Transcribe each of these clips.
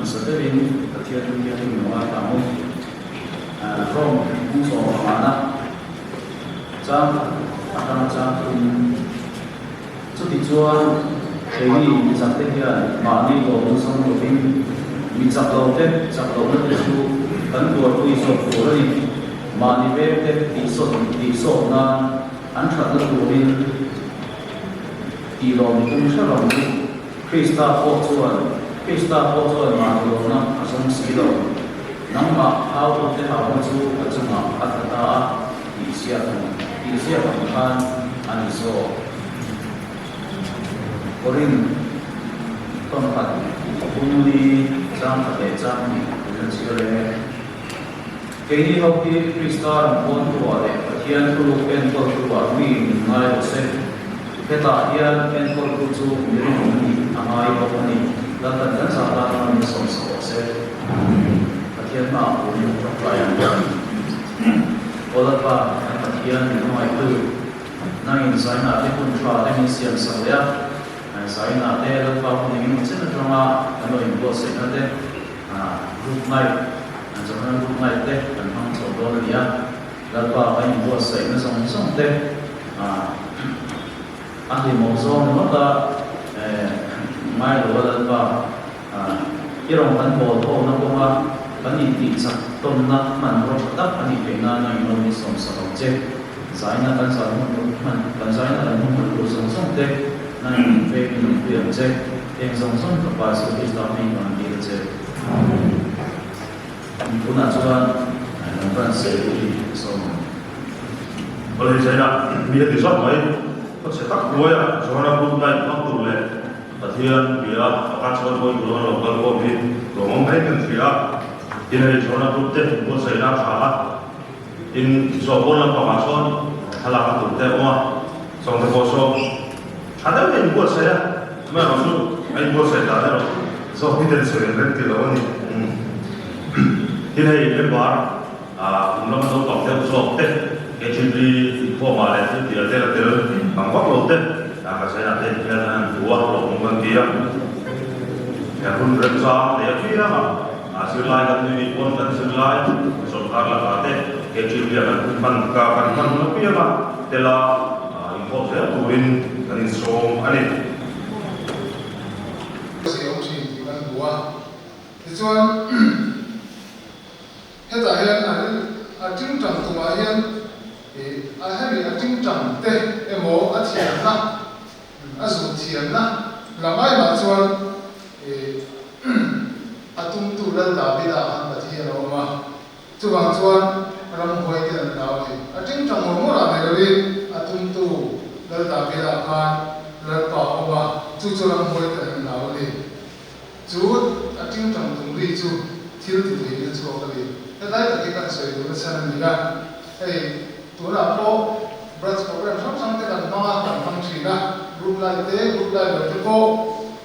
Masaderin katian dunia ini mengenai kamu from musuh mana jam akan jam tujuan jadi misalnya dia mani lo musuh lebih misalnya itu kan dua isu ini mani bete isu na antara lebih di lo itu misalnya Krista Fortuan 마음으로 나 가성시로 남마 하고 때 하고 주 가정아 아따 이시야 방판 아니소 어린 떤한 오늘이 장하게 장 이런 지열에 개인이 없기 크리스탈 본토와에 티안 크루 펜토와 우리 나의 옷에 해다 이안 펜토 구주 이런 아마이 버거니 dan sahabat kami sama-sama katian maaf untuk pelayan oleh pak katian rumah itu nangin saya nanti pun telah emisian saya saya nanti lepas pun ingin mencari drama kalau ibu saya nanti grup night jangan grup night deh dan hang coba dia lepas ibu saya nanti sama-sama deh ahli mozong maka mai lo la ba irong kan bo to na ko ma kan ni ti sa ton na man ro ta ani pe na na ino ni som sa ro je sai na kan sa mo man kan sai na mo ko som som te na ni pe ni pe je em som som to pa so ki sta ni man ni je ku na chuan na ban se ni so oleh saya mi di so mai ko se tak lo ya so na bu dai tak tu le Katian dia akan sebagai golongan lokal COVID, golongan mereka dia ini zona putih buat saya nak salah. In sebuah pemason halaman putih semua, sampai kosong. Ada yang buat saya, maksud, yang buat saya ada, so kita sering kita ini. Ini lebar, ulama tu tak tahu so teh, kecuali formal itu dia tidak bangkok lote. Saya nanti dengan dua rombongan dia, ya pun berusaha dia kira hasil lain ini pun dan hasil lain soal lagi kecil dia kan lebih apa telah import saya turun dan instrum ani. Saya uji dengan dua, tujuan kita ada ating jam tuayan, hari ating jam teh emo aciana. Asu tiang na, lamai macam atum tu lal dabi dah berarti orang mah, cuan ram hoi kita dabi. Ating cang umur ada lagi atum tu lal dabi dah kan, lal pau mah, ram hoi kita dabi. Cuat ating cang tungri cu, til tu ini cu lagi. Kita kan saya berusaha juga, tu apa beras program sama kita nama kan sila. Group life berarti ko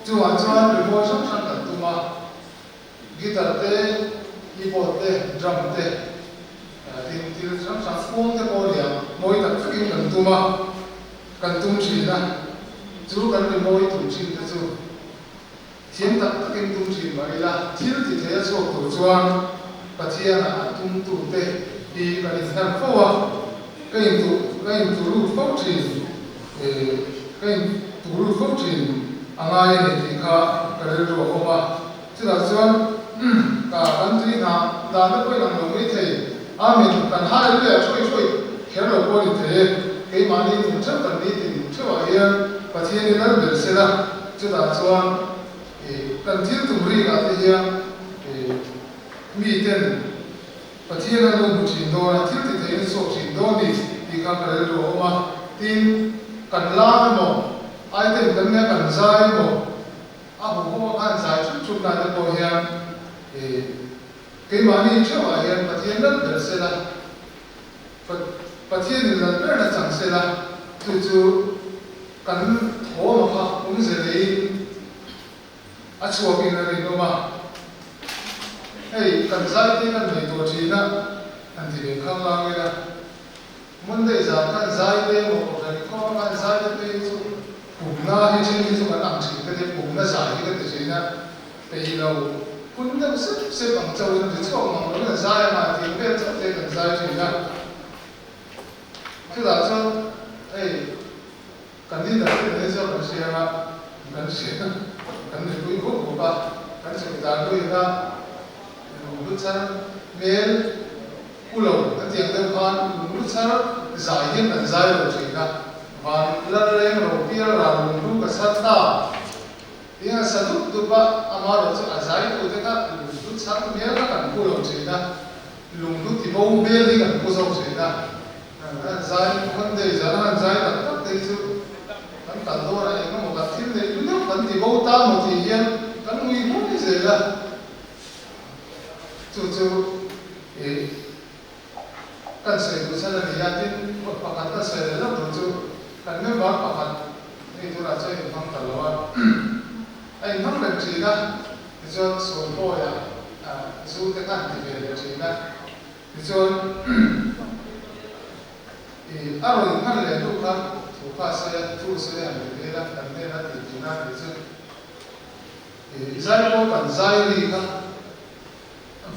cuan report sang kan tuma gitar te keyboard te drum te til sang phone te ko dia moi tak fiking kan tuma kan tum china chu kan ni moi tum chin te chu thiam tak takin tum chin mai la til ti the so ko chuan pathiana tum tu te di kan han ko wa kain tu lu ko chin cái tủ phúc trình anh ấy thì cả cái điều của bà chứ là chuyện cả bản thân là đã có làm đồng ý thì mình cần hai đứa chơi khéo đầu qua thì cái mà đi một chút cần đi thì chưa vậy và thiên nhiên nó được sẽ là chứ là chuyện cần thiết tủ ri cả thì mi tên và thiên nhiên nó một trình độ là thiết thì thấy số trình độ thì cả cái điều của bà tin cần làm một ai tên cần nghe cần sai một hùng có ăn sai chút này nó có hiện cái mà đi chưa phải hiện và thiên đất để xem là và thiên thì là rất là chẳng xem là từ cần thổ mà ha cũng sẽ lấy chùa kinh là gì mà cần sai thì cần phải tổ chức đó anh thì mình không làm cái đó vấn đề là cần sai thì một cái có cần sai thì cũng là hiện trên cái số cái nặng chỉ cái bụng nó sai cái gì đó thì lâu kun da se bang chau in ri chok mang lo na zai ma ti ve chak te kan zai chi na chu da cho ei kan din da te ne cho kan sia ma kan sia kan ni ku ko ko ba kan se da ko ina lu chan mel ulo kan tiang da khan lu chan zai yin kan zai lo chi na van la reng ro pia ra lu ka sat ta ia saduk tu ba amaro chu azai tu te ka lu chan mel ka kan ko lo chi na lung lu ti bo mel ni kan ko so chi na zai kan de zana zai ta ta te chu kan kan do ra eng mo ka thil le lu kan ti bo ta mo ti hian kan ngui mo ni ze la chu kan se du san ni ya tin ko pa kan ta se la do chu kan me ba pa kan ni tu ra chai phang ta lo wa ai nang le chi na chu so po ya chu te kan ti ve chi na chu aroi kan le du ka tu pa se tu se ya le la kan ne na ti na ti chu zai ko kan zai ri ka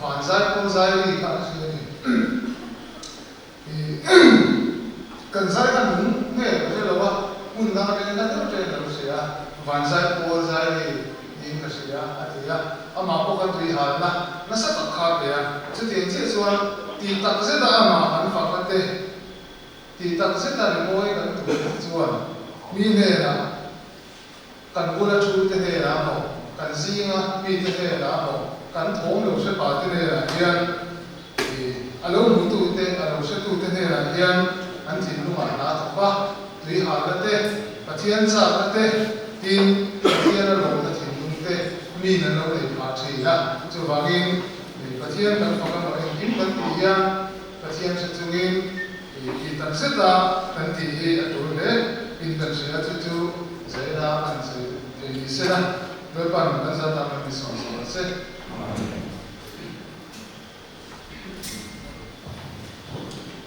van zai ko zai ri ka chi ni kan zai kan ne ko le wa mun na ka ne na te na se ya van zai ko zai ri ni ka se ya a ti ya ama ko kan ri ha na sa ka kha ya chu ti che chuan ti tak se da ama an fa ka te ti tak se ta ni moi kan tu chuan mi ne na kan bula chu te ne na mo kan zinga mi te ne na mo kan thom lo se pa te ne na hian alo mu tu te alo se tu te ne na hian an thin lu ma na ta pa ri ha la te pathian sa la te tin pathian lo ta thin lu te mi na lo le pa chi na chu wangin pathian kan fa kan ro kim kan ti ya pathian se chungin ki tan se ta kan ti hi atul le in kan se chu zai da kan se ni se na lo pan kan sa ta kan so se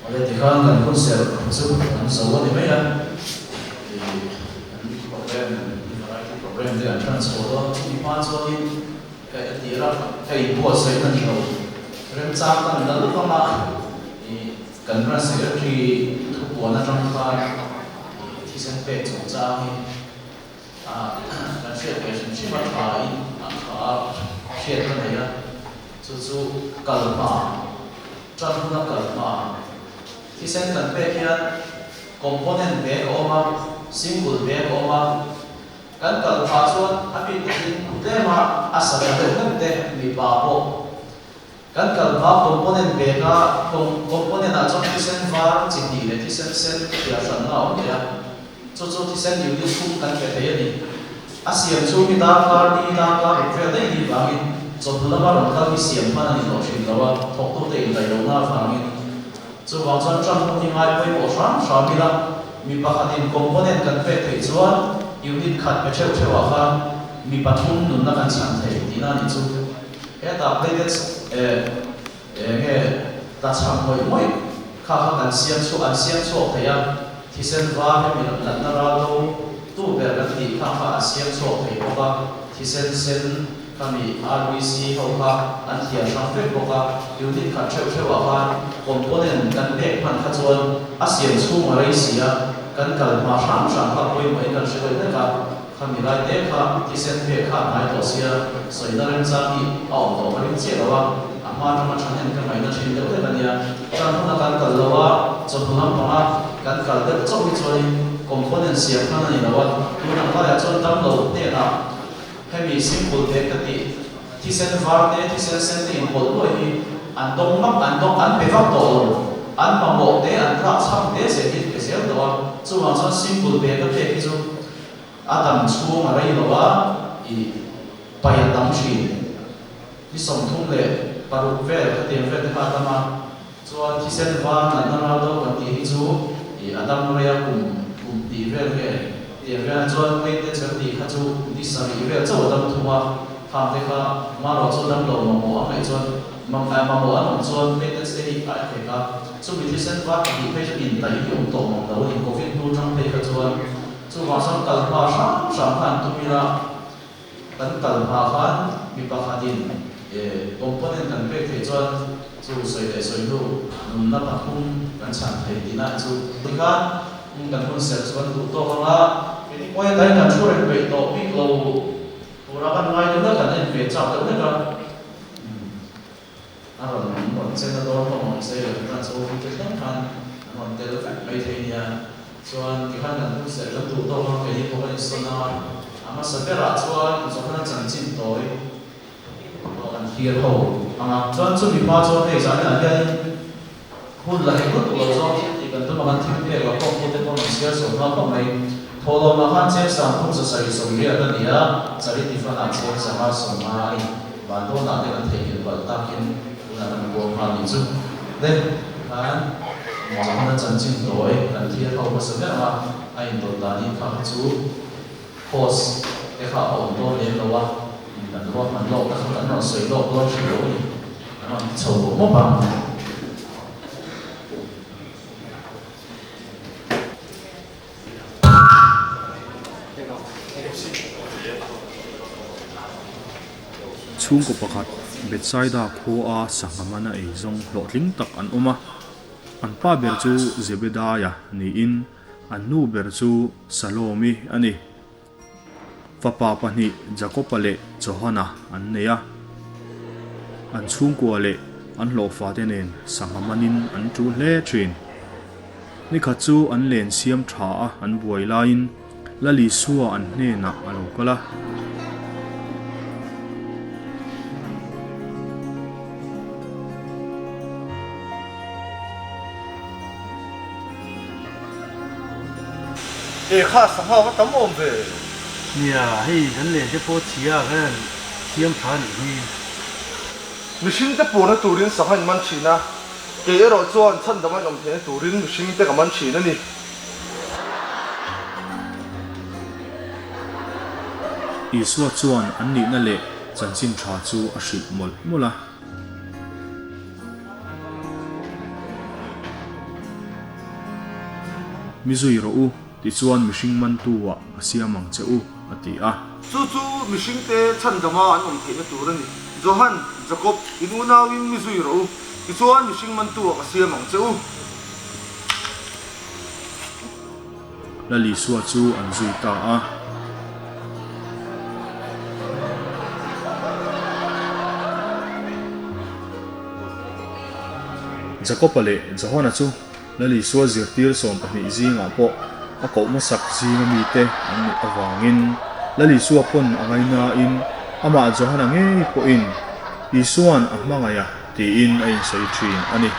oleh tikan kan konsep masuk kan sawah ni mana program dia transport ni pasal ni kayak tiara kayak buat saya kan tahu program cakap kan lalu kalau ni kan secretary tu buat nak ramaiที่เส้นเป็ดจุดจ้านี่การเชื่อเป็นสิ่งที่มาเชื่อกันเลยนะจู่ๆกัลมาจันทร์นักกัลมาที่เส้นกันเป็ดเนี่ยคอมโพเนนต์เบรกออกมาซิงเกิลเบรกออกมากันกัลมาส่วนอภิธิเดมาอาศัยเดินเดินมีบาปกันกัลมาคอมโพเนนต์เบรกคอมโพเนนต์อาจจะที่เส้นฟ้าจิตดีเลยที่เส้นที่อาศัยเราเนี่ยจู่ๆที่เส้นอยู่ที่ทุ่งกันเป็ดเนี่ยนี่อาเซียนชูมีดาวการดีดาวการเพื่อได้ดีบางทีจบแล้วว่าเราเข้าที่เสียงพันนี่เราชินแล้วว่าทบตัวเองในโรงงานบางทีจู่บางส่วนจำพวกที่ง่ายไปหมดสามทีละมีปกติคอมโพเนนต์กันเป็ดที่ส่วนอยู่ที่ขัดไปเชื่อว่าค่ะมีปฐุมนุนนักการช่างเทที่นั่นนี่จู่ตาเพลย์ตาช่างมวยข้ากันเสียงชั่วเสียงชั่วเทียที่เส้นว่าให้มีหลักนาราโลตู้แบบกันที่ข้าเสียงชั่วเทียบอกว่าที่เส้นข้ามี RBC เขาค่ะอันที่ช่างเฟซบอกว่าอยู่ที่ขัดเชื่อว่าค่ะคอมโพเนนต์กันเด็กพันขจรเสียงชั่วอะไรเสียกันเกิดมาช่างค่ะคุยเหมือนกันเชื่อได้ค่ะข้ามีรายเด็กค่ะที่เส้นเพียค่ะหมายตัวเสียสวยนั่นจะมีเอาตัวมาเรียนเสียแล้วว่ามาทำมาช่างเห็นกันไหมนั่นชินเดียวกันเนี่ยการพูดกันกันแล้วว่าจะพูดน้ำปลาการกันเด็กจะมีช่วยคอมโพเนนต์เสียข้างในแล้วว่าดูหนังว่าจะจนตั้งโหลดเนี่ยนะให้มีซิมโบลเด็กกันที่เส้นฟ้าเนี่ยที่เส้นที่หมดด้วยอันตรงนับอันตรงอันเป็นฟังโตอันมาหมดเนี่ยอันพระช่างเนี่ยเสียกิจเสียตัวจู่ว่าจะซิมโบลเด็กกันเด็กที่จู่อาดัมชูมาอะไรแล้วว่าไปยันตั้งชีที่ส่งทุ่งเลยปารุเวลเตียงเวลที่พาตมาส่วนที่เส้นฟ้านั่นเราดูกันที่จู่อาดัมเรียกกลุ่มตีเวลเตียงเวลส่วนไม่ได้เจอที่ข้าจู่ดิสามีเวลเจ้าดัมทัวทำได้ค่ะมาเราส่วนดัมเรามาหมอไม่ส่วนมาหมอหนุ่มส่วนไม่ได้เสียที่ไปเองครับส่วนที่เส้นฟ้าที่ไม่ใช่อินแต่ยังตกมองเราที่โควิดดูจังเลยข้าจู่จู่ว่าสังกัดภาษาสำคัญตุมิระกันกัลภาคันมีปะคัดิน component kan pe ke chuan chu soi le soi lu nun na pa kum kan chan thei dina chu tikha kan hun ser chuan du to hanga poi dai kan chu re pe to pi lo tura kan ngai na kan en ve cha ta na ka aron mon senador ko mon se le kan chu ke tan kan mon tel mai thei nia chuan tikha kan hun ser lu du to hanga ke ko kan sona ama sabera chuan zohna chan chin toi kan hiar ho anga chuan chu mi pa chuan ei zan na hian hun la he hut lo zo ti kan tu ma kan thim pe ga ko ko te ko ma sia so na ko mai tholo ma khan che sa phum sa sai so ri a nia chari ti fa na che sa ma so ma ai ban do na te kan thei ke ba ta kin na kan go ma ni chu then kan zohna chan chin toi kan hiar ho ba sa ma ai do ta ni kha chu pos cái khảo ổn tôi đến đâu á là tôi mà lộ các khẩu nó sấy lộ tôi chỉ lộ đi nó sầu mốc bằng chung ko pakhat Bethsaida khoa sangamana ei zong lotling tak an oma an pa ber chu Zebediah ni in an nu ber chu Salomi ani Papa pani Jacob ale Johana an neya an chung ko ale an lo fa tenen sangamanin an tu hle thin ni kha chu an len siam tha a an buai lain la li suwa an hne na alo kala kha sangha wa tam om ve nia hei kan le te po chia kan siam than hi mihring te pawna turin sangha in man thina ke ero chuan chan dama om the turin mihring te ka man thina ni Isua chuan an ni na le chanchin tha chu a hrit mol mola mizui ro u ti chuan mihring man tuwa a siamang cheu ati a chu mihring te chan dama an om the na turani Johan Jacob inuna win mizui ro ti chuan mihring man tu ka siamang cheu la li suwa chu an zui ta a Jacob ale Johana chu la li suwa zirtir som pahni zinga po a ko ma sak zinga mi te an ni awangin la li suwa pon angaina in ama Johana nge po in isuan a mangaya ti in ai sei thin ani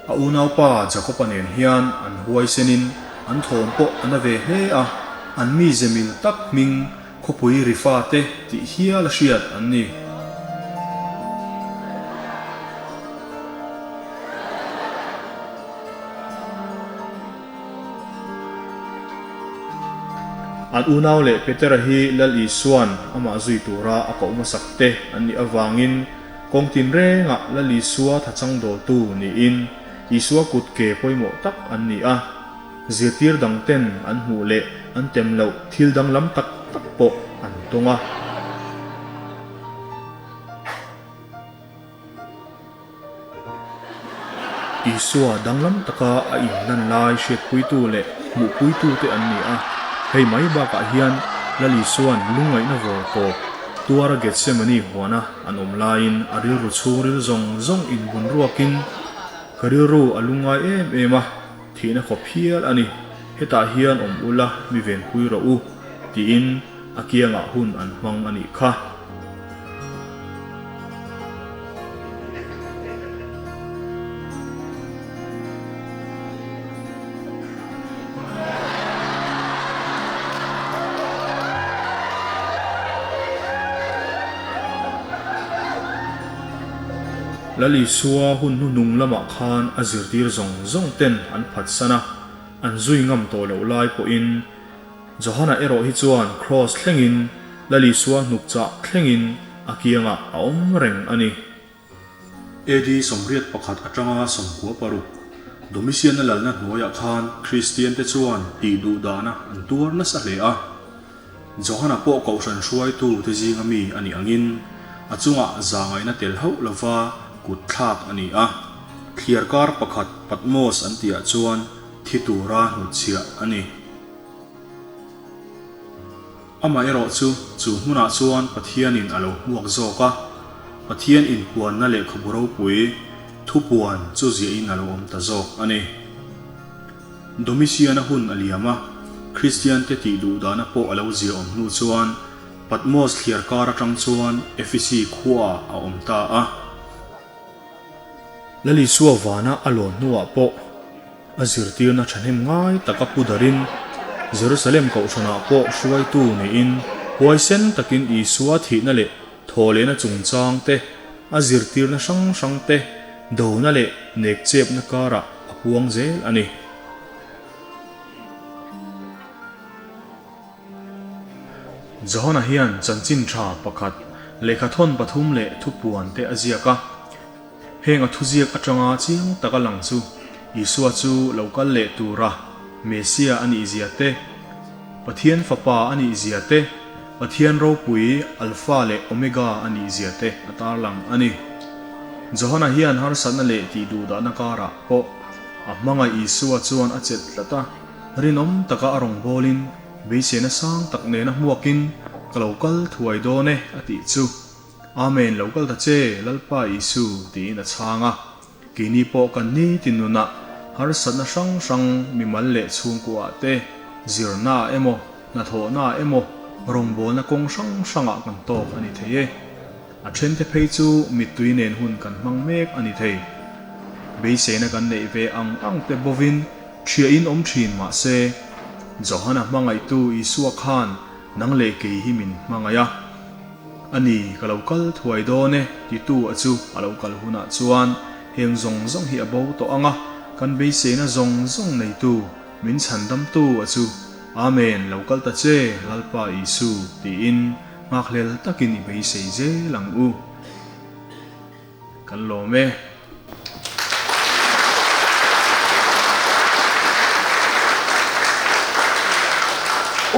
a unaw pa Jacob anen hian an huai senin an thom po an ve he a an mi zemil tak ming khopui rifa te ti hial hriat an ni an unaw le Peter hi lal isuan ama zui tura a ko masakte an ni awangin kongtin re nga lal isua thachang do tu ni in isua kut ke poimo tak an ni a zirtir dang ten an hu le an temlo thil dang lam tak tak po an tonga isua dang lam taka a in nan lai shet puitu le mu puitu te an ni a hei mai ba ka hian lali suan lungai na vo ko tuara Getsemani huana an om lain aril ru churil zong zong in bun ruakin karil ru alungai ema thina khop hial ani heta hian om ula mi ven hui ro u ti in akianga hun an hmang ani kha lali suwa hun nu nung lama khan azirtir zong zong ten an phat sana an zui ngam to lo lai po in Johana ero hi chuan cross thlengin lali suwa nukcha thlengin akianga aom reng ani edi somriat pakhat atanga somkhua paru domisian na lal na hnuaiah khan Christian te chuan ti du dana an tur na sa hle a Johana po ko san hruai tu te jinga mi ani angin achunga zangai na tel ho lova kut thak ani a clear kar pakhat Patmos an tia chuan thitura hu chia ani ama ero chu hmuna chuan pathianin alo huak zoka pathian in puan na le khoburo pui thu puan chu zia in alo om ta zok ani domisian hun aliama Christian te ti du dana po alo zia om nu chuan Patmos clear kar atang chuan FEC khua a om ta a lali suwa wana alon nuwa po azirtir na thanem ngai takapu darin Jerusalem ko thana po hruai tu ni in huaisen takin I suwa thi na le thole na chungchang te azirtir na sang te do na le nek chep na kara apuang zel ani Johana hian chanchin tha pakhat lekhathon pathum le thupuan te aziaka henga thuziak atanga chiang takalang chu Isua chu local le tura Mesia ani ziate Pathian fapa ani ziate Pathian ro pui alpha le omega ani ziate atarlang ani Johana hian har sana le ti du da nakara po amanga Isua chuan achet lata rinom taka arong bolin beisena sang takne na muakin kalokal thuai do ne ati chu amen local ta che lalpa Isu ti na changa kini po kan ni tinuna har sana sang mimal le chung ku ate zirna emo na thona emo rongbol na kong sang kan tok ani theye a then te phei chu mitui nen hun kan mang mek ani thei beisena kan nei ve ang te bovin thia in om thin ma se Johana mangai tu Isua khan nang le ke himin mangaya ani kalokal thuai do ne ti tu achu alokal huna chuan heng zong hi abo to anga kan beisena zong nei tu min chandam tu achu amen lokal ta che lalpa Isu ti in ngaklel takin I beisei je lang u kan lo me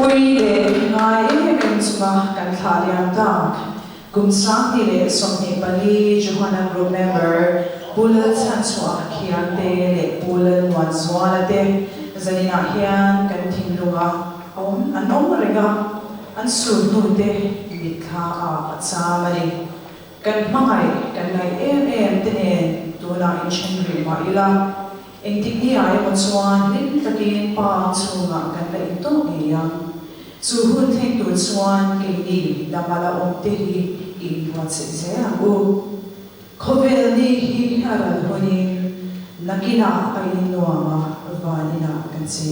Ui le ngai hemen chuma kan thaliam tak kum sang ti le som ne pali Johana group member bulal chan chwa khian te le bulal wan zwala te zanina hian kan thin lunga an om rega an sur nu te likha a pacha mari kan mangai kan ngai em te ne tuna in chen ri ma ila engtik ni ai mon chuan lim takin pa chunga kan la in to ya chu hun theng tu chuan ke ni damala om te hi in wa che je angu khovel ni hi haral honin nakina ai nuama vanina kan che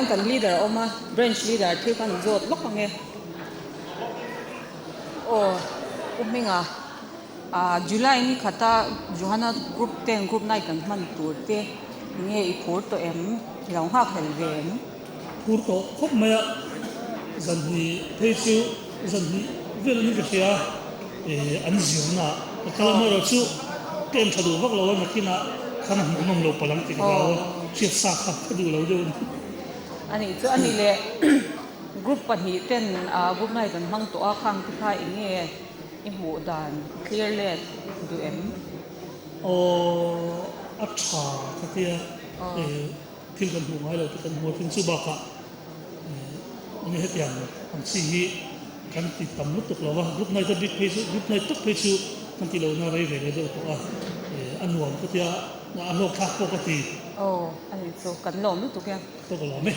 hian kan leader oma branch leader thil kan zot lok ange o uminga July ni khata Johanna group 10 group 9 kan man turte nge I phur to em long ha khel ven phur to khop maya zan hi theichu zan hi vel ni vekha an ziuna kalama ro chu kem thadu vak lo makina khana hmong lo palang ti ga chief sa kha thadu lo do ani chu ani le group pahi ten group 9 kan mang to a khang ti kha inge I mu dan clear let du em acha khatia thil kan hu ngai lo kan mo tin chu ba ka ni hetian ang si hi kan ti tam lu tuk lawa group 9 ta big page group 9 tuk page kan ti lo na rei ve do to anuam khatia na anok thak ko ka ti ani chu kan lom lu tuk ya to ko la me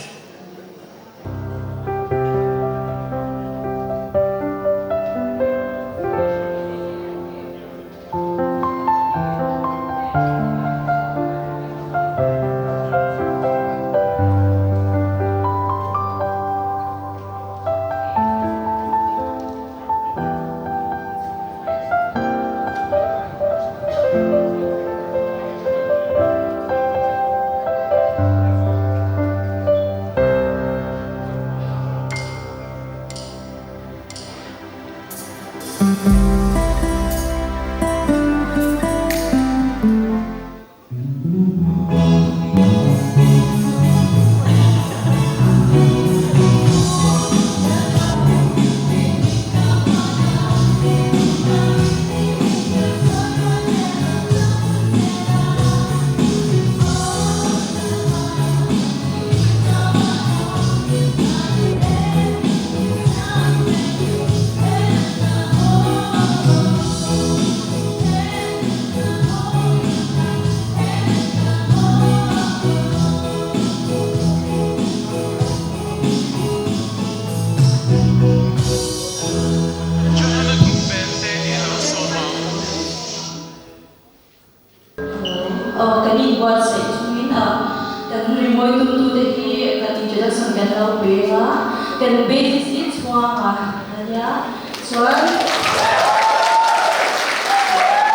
Kani buat saya cumin dan remoy tu deki kan introduction kan tau bela kan basis it semua ya soal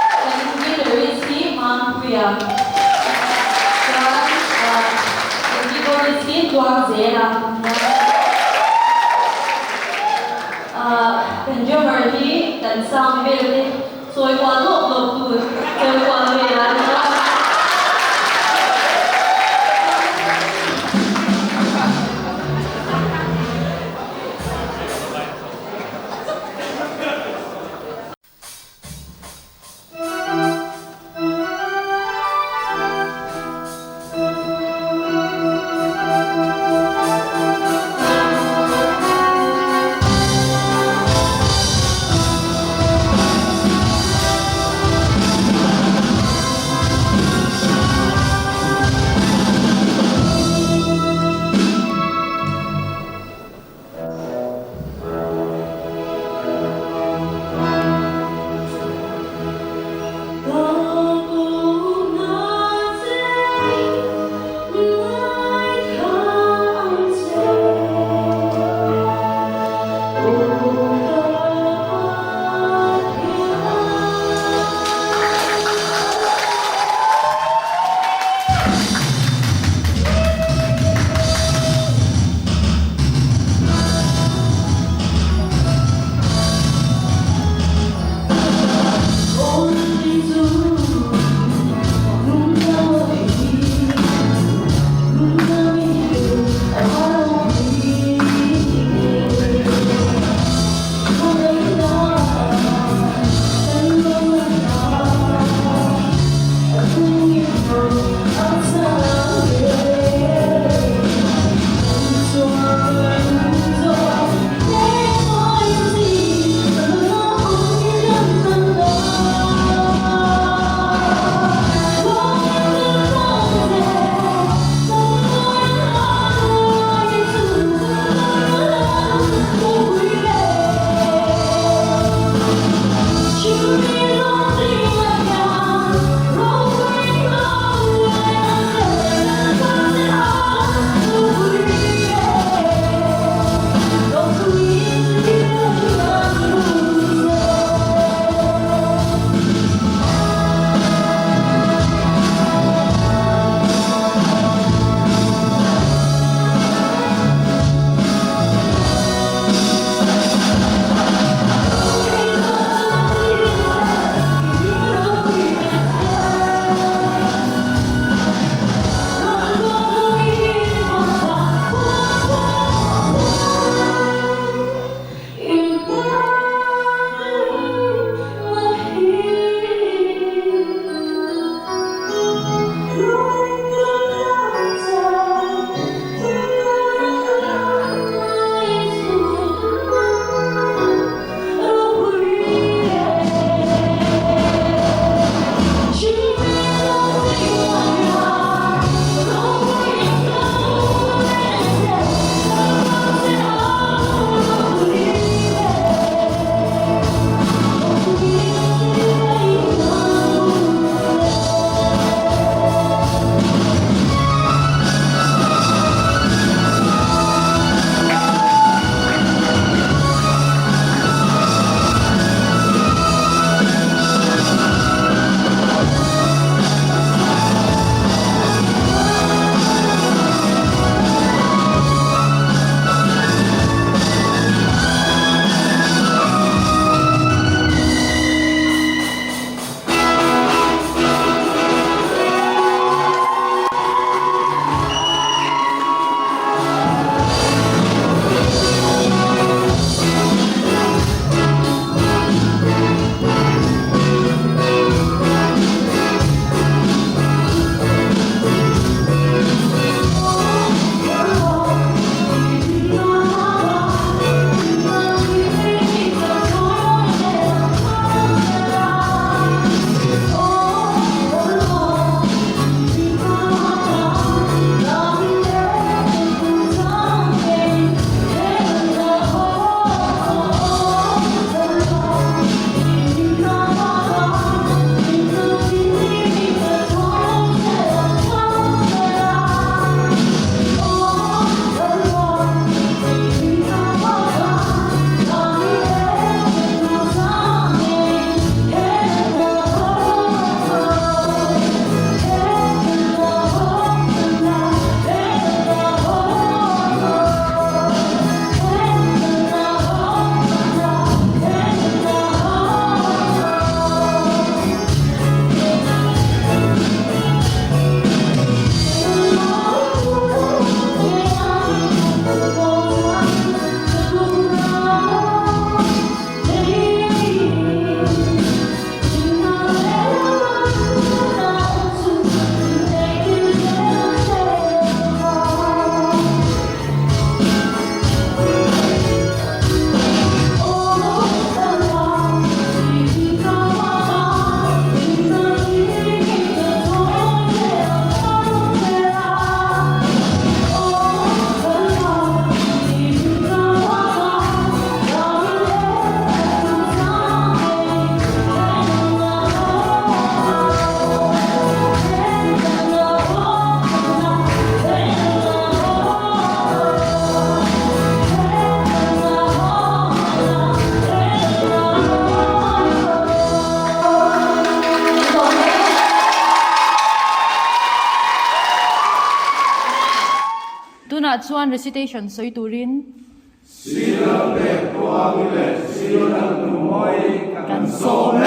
kan mungkin dari si mampu ya kan jadi polisi tuang zera kan jumpa lagi dan sampai ni soal kuat tu soal kuat ya tunah chuan recitation soi turin kan som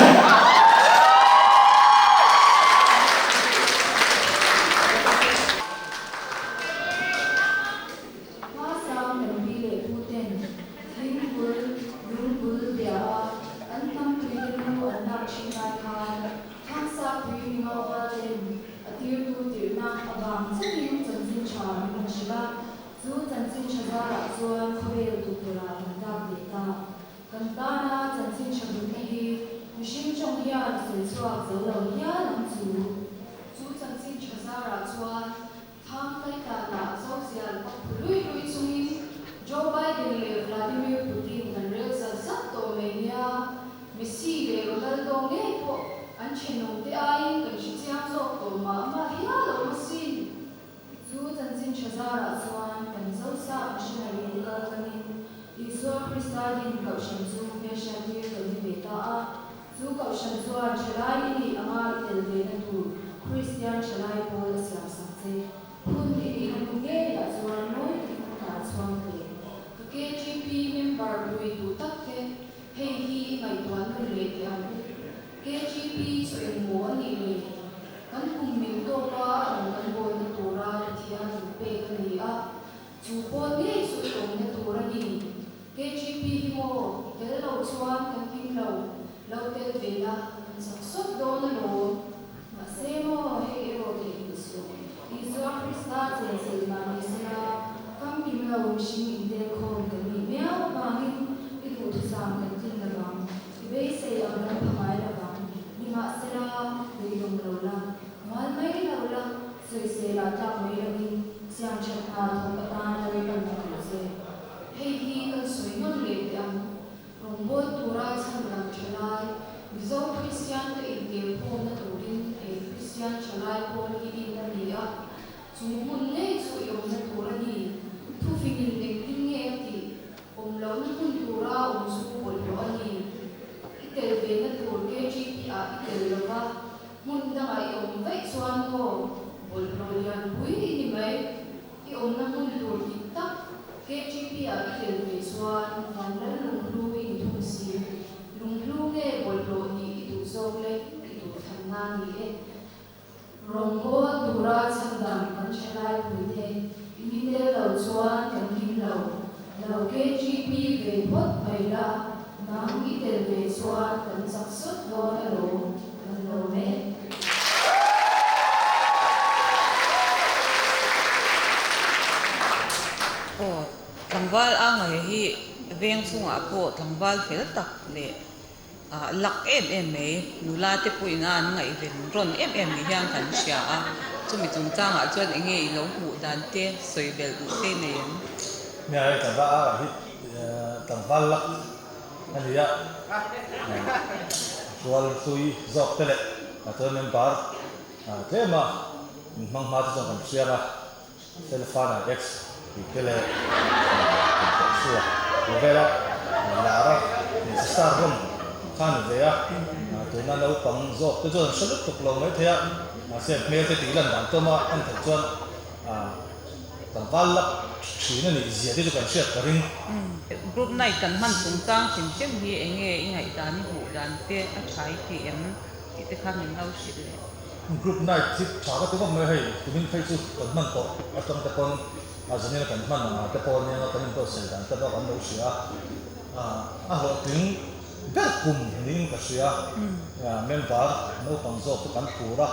Joe Biden le Vladimir Putin kan real sa to mania Messi le Ronaldo nge po an cheno te ai kan chi chiang zo to ma hia lo masin zu tan sin chazara chuan kan zo sa missionary ka kanin Isor Christian ka shan zu me sha ti ka ni beta a zu ka shan chuan chalai ni anga tel ve na tu Christian chalai pol sia sa che hun ni an nge ya chuan noi ta chuan ke KGP member Louis Duterte hei hi ngai tuan kan le tiang KGP so en mo ani le kan kum min to pa an kan bo na tora thian pe kan ni a chu po ne so tong na tora ni KGP hi mo tel lo chuan kan king lo lo tel vela sak sot do na lo ma se mo hei ro te so iso Krista se ma ni sina kam kim lo shin in de khom kan ni meo bangin I du tu sam kan tin la bang I be se am na phamai la bang ni ma sera ni dong lo la mal mai la la se la ta mai la ni siang chat na thong ta na le kan na se hei hi kan soi non le tam rong bo tu ra chan la chalai mizo Christian te in ke phom na tu rin e Christian chalai phom ki in na ni a chu mun ne chu yom na tu ra ni thu fingin ding ding nge ti lo na kun tura su bol lo ani itel ve na tur ke GP a itel lo ba mun da ai vai chuan ko bol lo yan bui ni mai I na mun tur ki ta ke GP a itel ve chuan van la lung lu in thung si lung lu nge bol lo ni I tu zo le I tu than na ni e rong go tura chandam kan chalai pui the min de lo chuan kan kim lo lo KGP về bất bày la nắng nghĩ tiền về xóa cần sản xuất lo cần lo mẹ Thangwal a ngai hi veng chunga po thangwal fel tak le lak em me nula te puina an ngai ven ron em ni hian kan sia a chumi chung changa chuan enge I lo hu dan te soibel u te nen nhà cái vợ hít tầng văn lắc anh đi ạ rồi tôi dọc tới lệ và tôi nên bảo thế mà mang máu cho con xia ra telephone X thì cái lệ xua rồi về đó là ra thì start room khăn về á tôi nên đâu bằng dọc tôi cho nó lúc tục lòng mấy thế ạ xem mấy cái tí lần đàn tôi mà ăn thật chuan tầng văn lắc chỉ là những gì đấy cho cần xét cái group này cần man tung trang chính chính hi enge ingai dan hu dan te a thai ti em te khan ning lau si le group này chỉ trả cái tôi không hay tụi mình phải chụp cần man to ở trong cái con giờ này cần man mà cái con này nó cần to xây đàn cái đó cần đâu xia họ tiếng rất cùng những cái xia member nó còn做cái cần phụ ra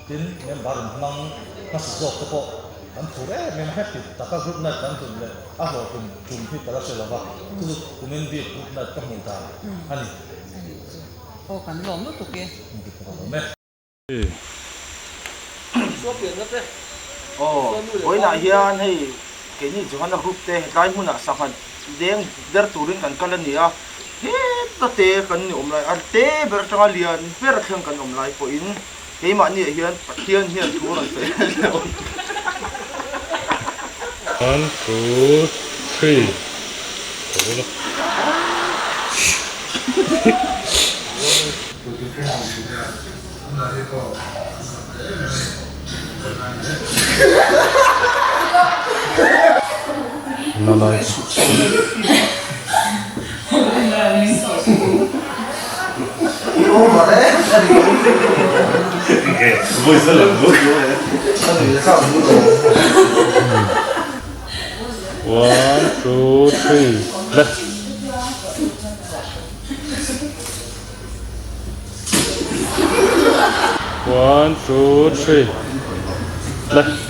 tiếng member năng nó sử dụng cái bộ kan phure men happy taka group na kan tun le a ho tum hi tala se lava tu kumen bi group na ka mun ta ani o kan lom no tu ke me số tiền rất đấy với lại hiền hay cái gì chúng nó group te cái muốn là sao hẳn đen der turin kan kan ni a he ta te kan ni lại ar te ber tanga lian ber thang kan lại po in cái mà ni hiền thu rồi phải 1, 2, 3. Nalai 그거 있어요, 그거? One, two, three. Left. One, two, three. Left.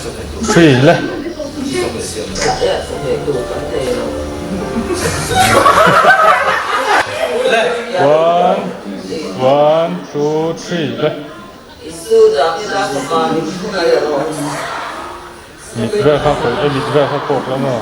Two, three, left. One, two, three, left. Nhịp ra khá khổ, nhịp ra khá khổ lắm rồi.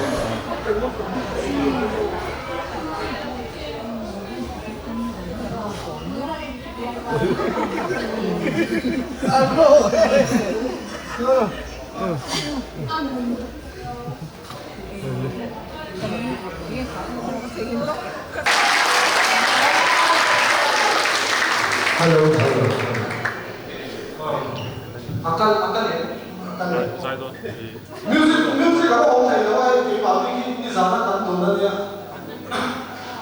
Music ako okay daw ay di ba di zaman tan tunan niya.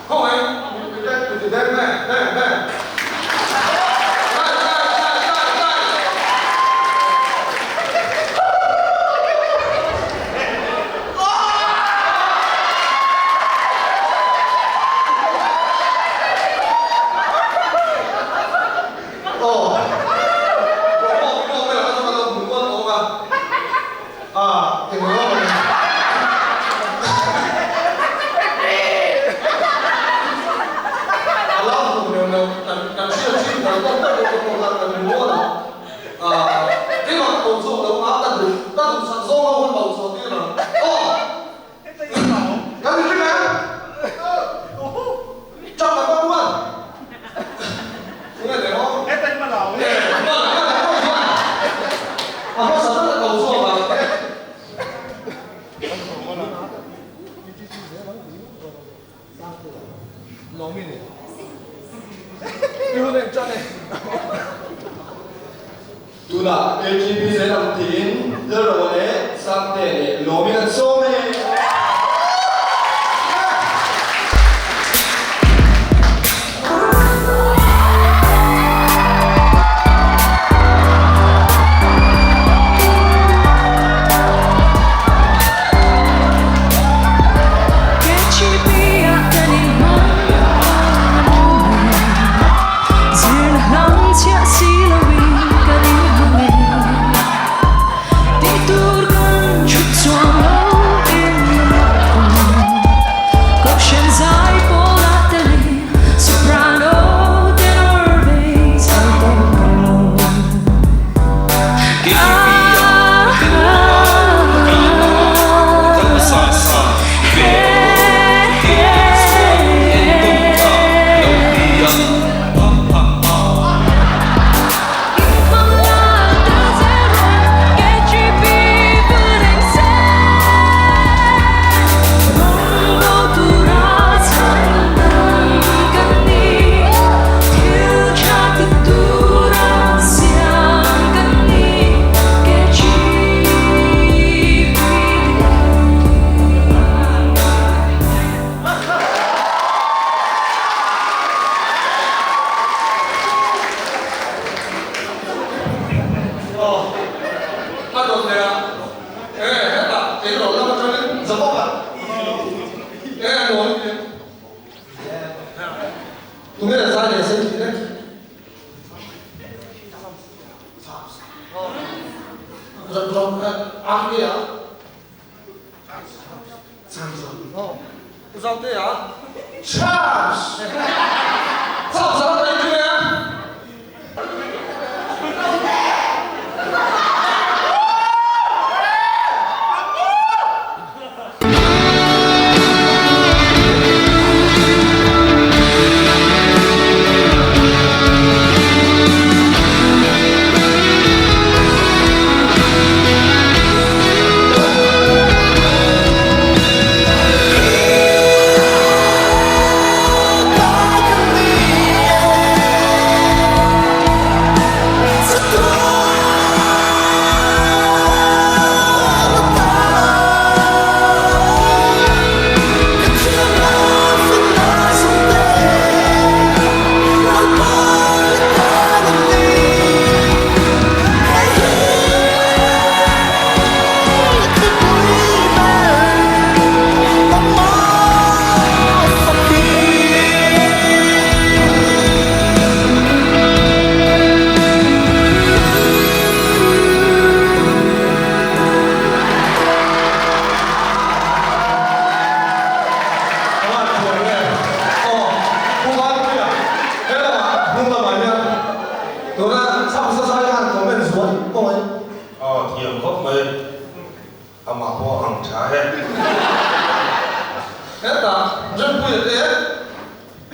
Okay, kita dari mana? Tuna LGB sẽ làm tiếng rất là đấy sang để lỗ miệng số này.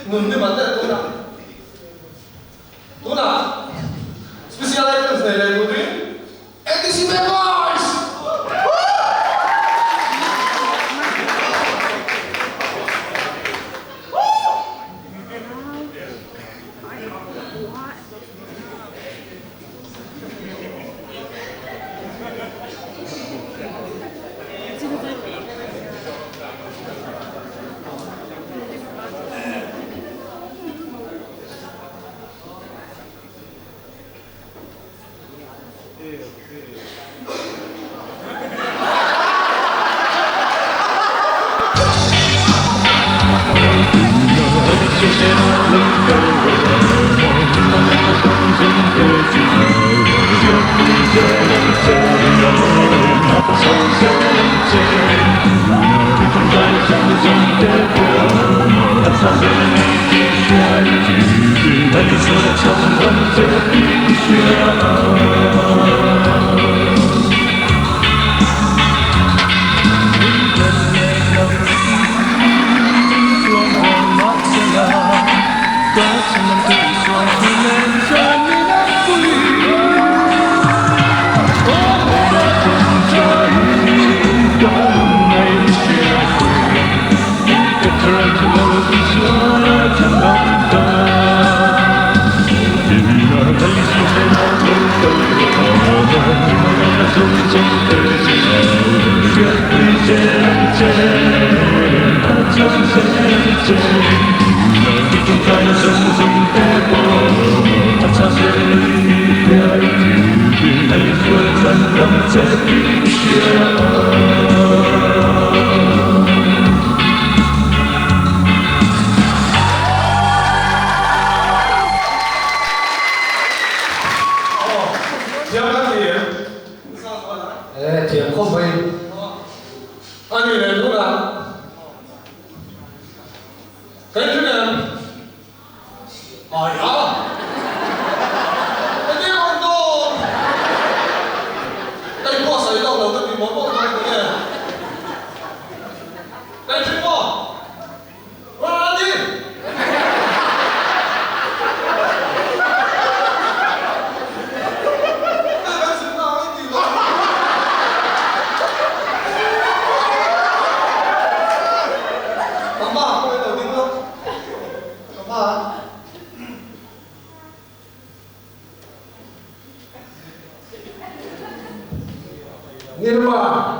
nun di mate tuna special items na ilay putri ETC Members Tiệm không phải anh như này lúc nào cái thứ này đó cái tiếng con tô đây qua xảy đâu đầu tiên món bông này cái này đây chứ qua ra đi Nirma.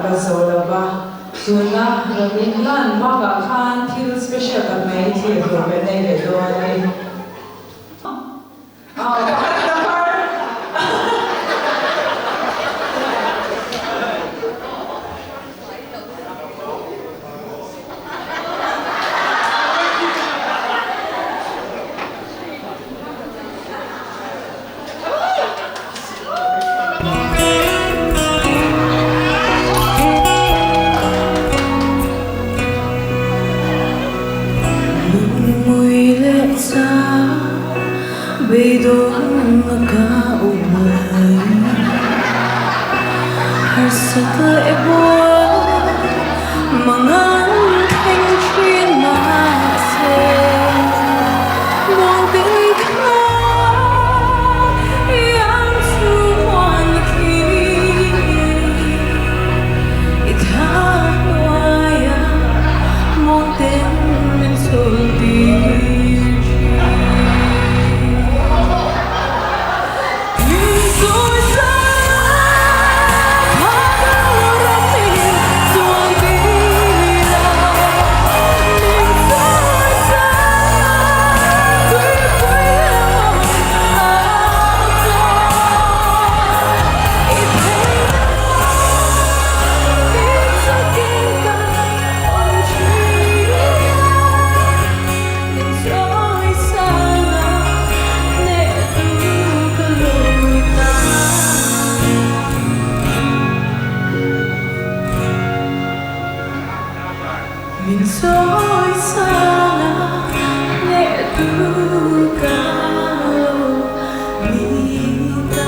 Gazolaba, Tuna, Ravinlan, Baba Khan, Til Special Committee, Robert Doyle. Bidong nagkaumay Harsata ibuwa Mga kengkin nase Wangting ka Yang suwan ki Itawaya Monten mensuldi Min soy sana ne duka mita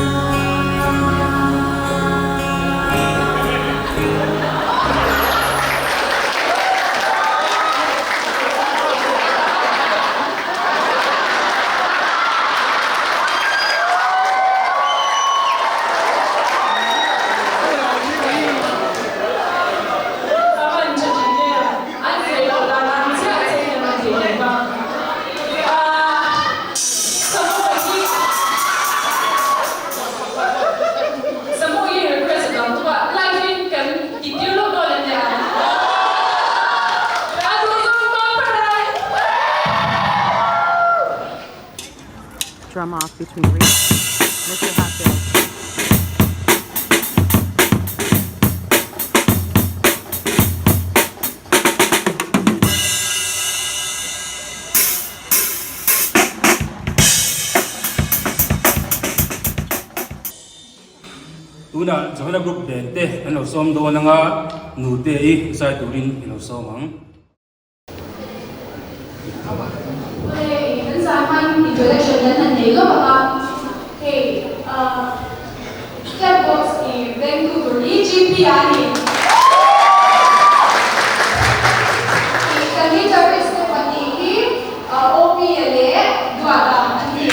drum off between Mr. Hatfield. Tuna Johana Group Bente and Osom Donanga Nute Side Durin in Osomang. Introduction dan nelo baka hey step box in Vancouver GP ani kami terus kepati OPLA dua ani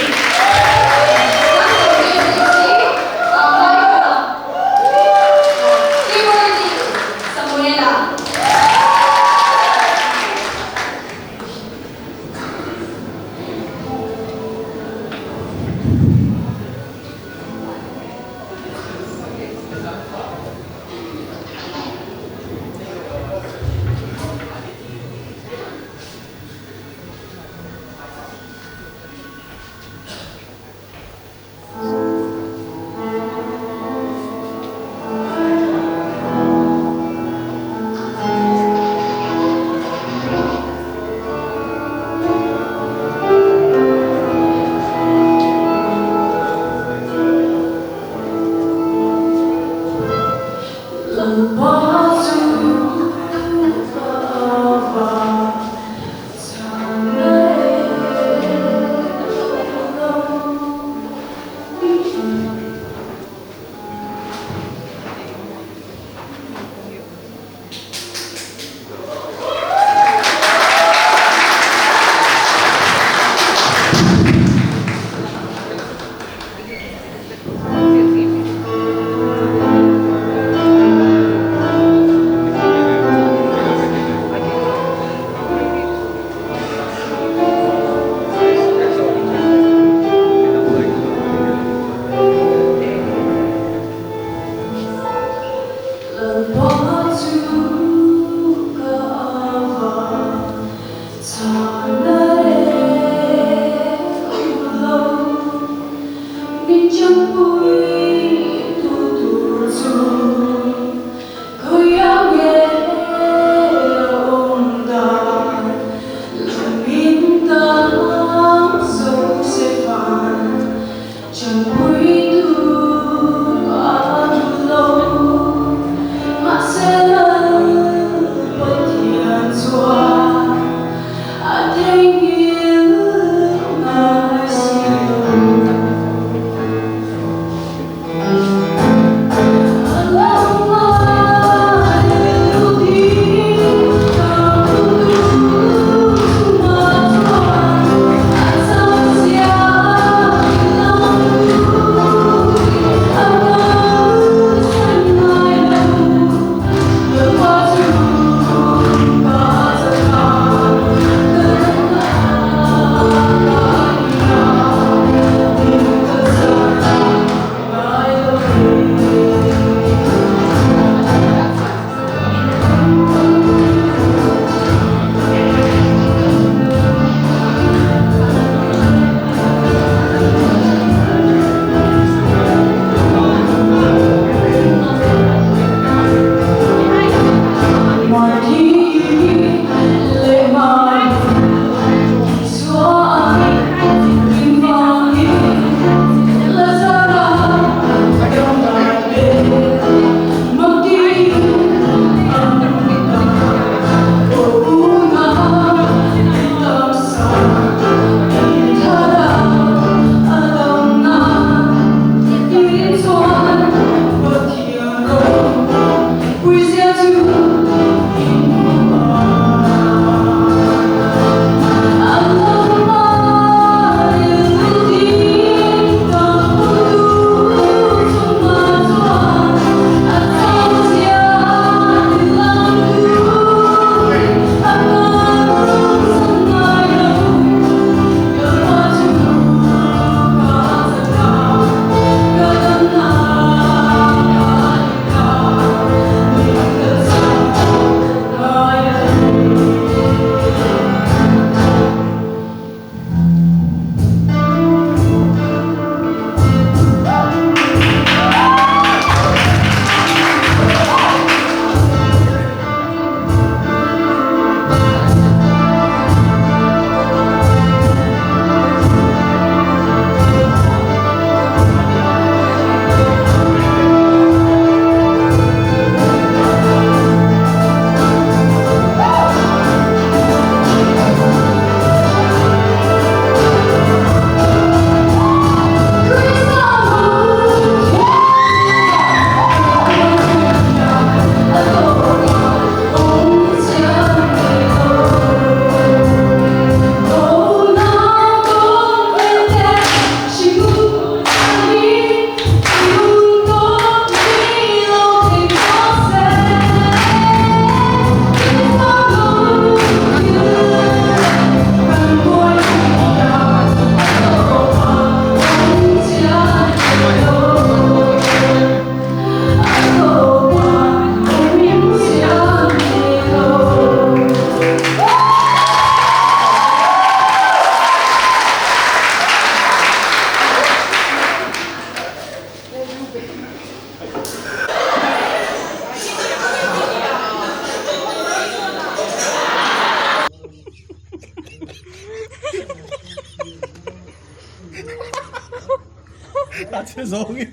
죄송해요.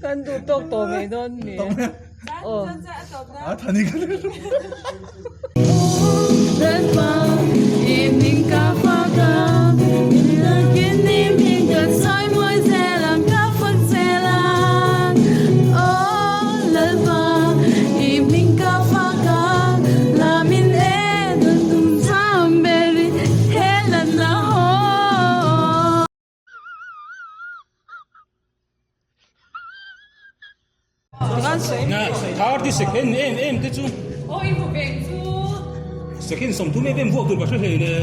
간도 똑도 매 넣니? 어. 아, 다니가 Nga, thar di second em te chu. Ôi một bèn chu. Second som tu me bem vuak tu ba hre ne.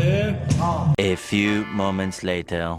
A few moments later.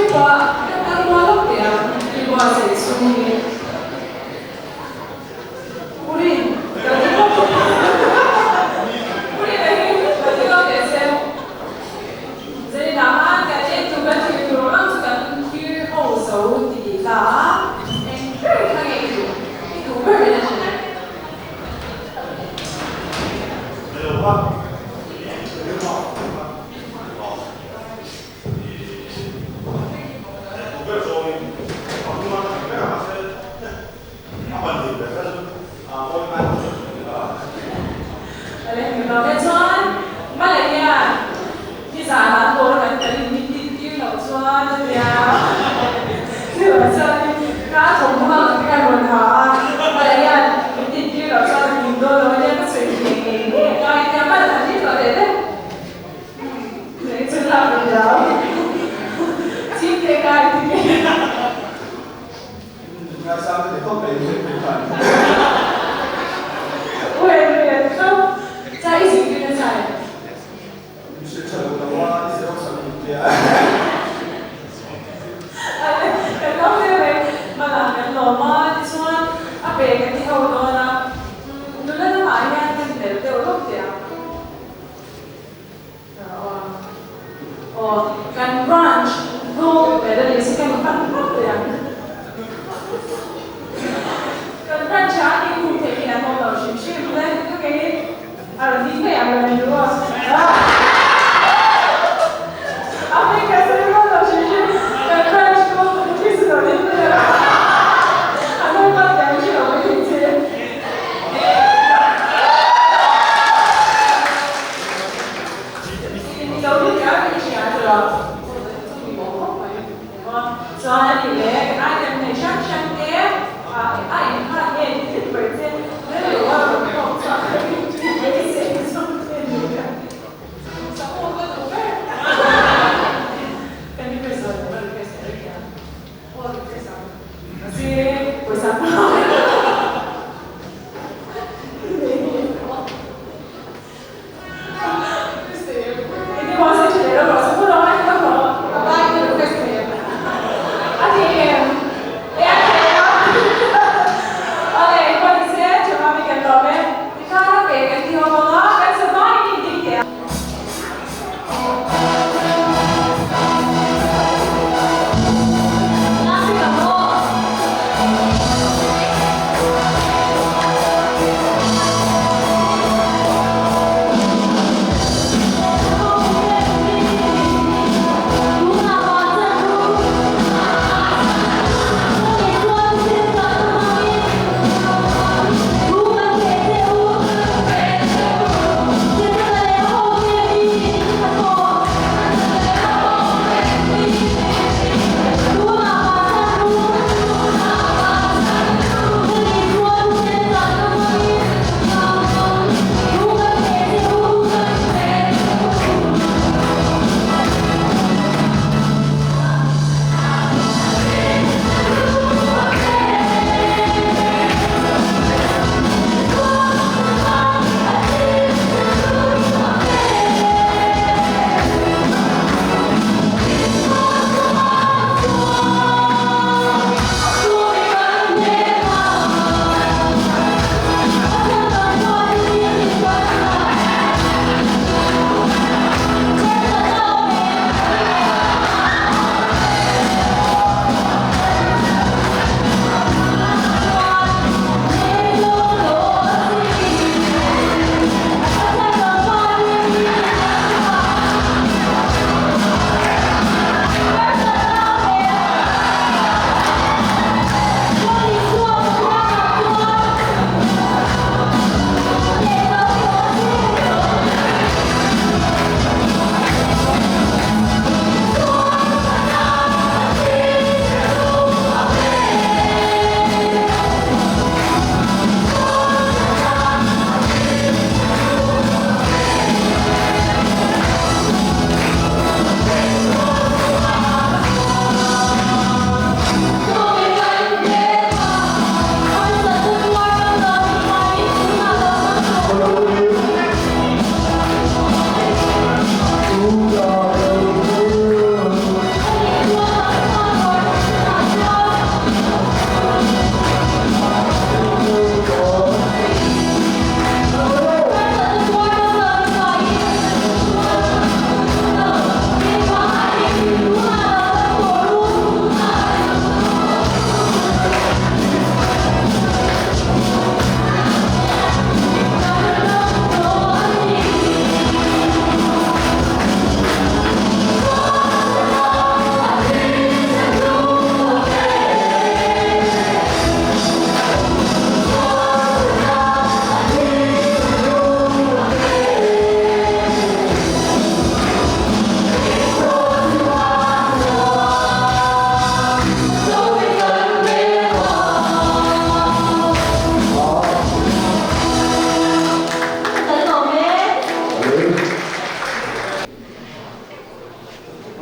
Ini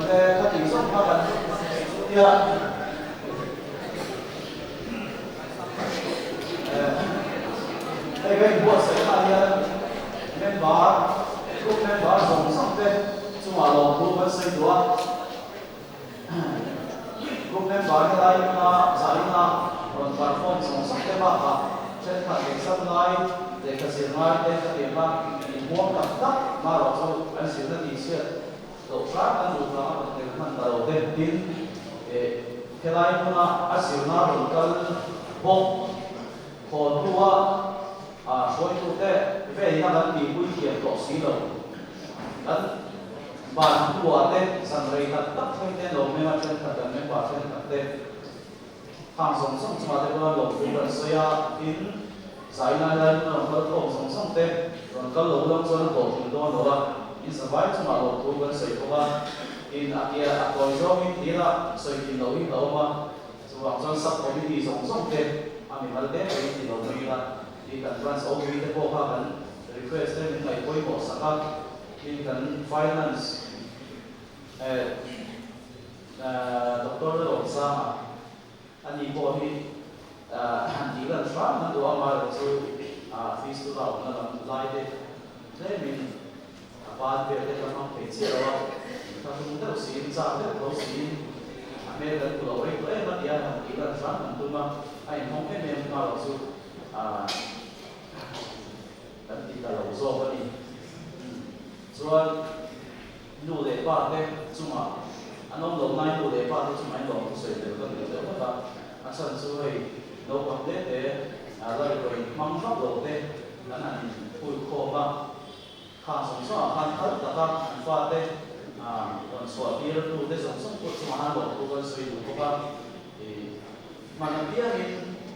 te khati som pa kan tia đây cái buổi xảy ra hiện member group member giống xong te chúng mà lòng thu vẫn xây đua group member cái này là giải na còn platform giống xong te ba cả trên khả năng sắp lại để cái gì lại để cái điểm là mua cặp tắc mà rồi sau anh sẽ là gì xưa đầu sáng anh dùng nó để mình đầu tiên tin cái này cũng là anh sẽ là một cái bộ còn thua所以说在为那个地位也搞死了，ban tua te san rei tak tak te lo me ma chen ta me pa chen ta te khang song song chma te ba lo ku ban so ya in sai na la no ko ko song song te ron ka lo lo chon ko tin do no la in sa vai chma lo ku ban sai ko ba in akia a ko zo min ti la so in lo in lo ma so wa chon sap ko mi song song te a mi mal te ti lo mi la in kan trans o mi te ko ha kan request te min kai koi ko sa ka in kan finance Dr. Long Sama anh po hi chỉ là xóa nó đồ mà rồi fees tu đâu nó làm lại thế mình ban việc để làm không phải chia đâu ta không đâu xin ra đâu xin mấy lần tu đâu ấy mà dia chỉ là xóa mình tu mà anh không biết mình mà rồi dan kita lo so bani so lu de pa te cuma anom lo nai lu de pa te cuma lo so de kan de ta asan su hei no pa te la rồi mang pháp lo te dan an pui kho ba kha song so khan thar ta ka fa te kon so ti lu te song song ko cuma lo ko kan so lu ko ba mà làm kia thì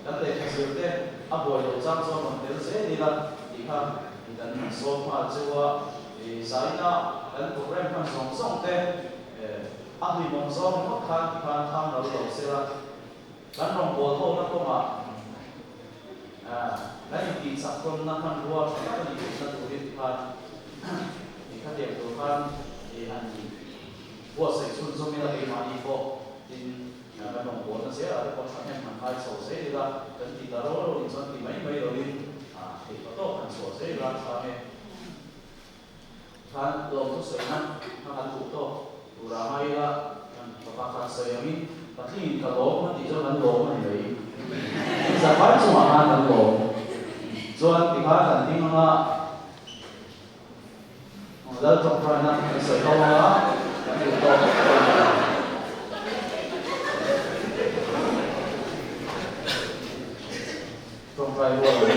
các thầy khai sử thế áp bồi đầu trang cho mình đến dễ đi là thì khác thì cần số mà chưa thì giải na cần program phân song song thế áp thì mong do nó khăn tham đầu đầu sẽ là cần lòng bồ thô nó có mà lấy kỳ sắc con nó khăn rùa nó có những cái tụ điểm khăn thì các điểm tụ khăn thì hành gì vua sẽ xuân xong như là cái mà đi phố thì cái đồng vốn nó sẽ là cái con sản phẩm hai sổ sẽ là cái gì đó rồi thì xong thì mấy đầu đi thì có tốt thành sổ sẽ là sao này kan lom tu seinan kan tu to uramai la kan pakai sayami tapi kalau nanti jangan lom ni lagi sampai semua kan lom jual tiga kan tinggal modal coklat saya tahu lah kan tu trong vài buổi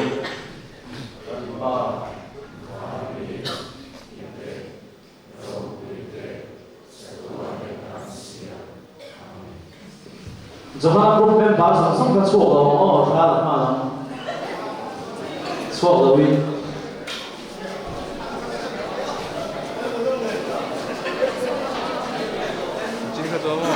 Johanna group member song song ka chuak lo ra la ma lang chuak lo wi chính cái đó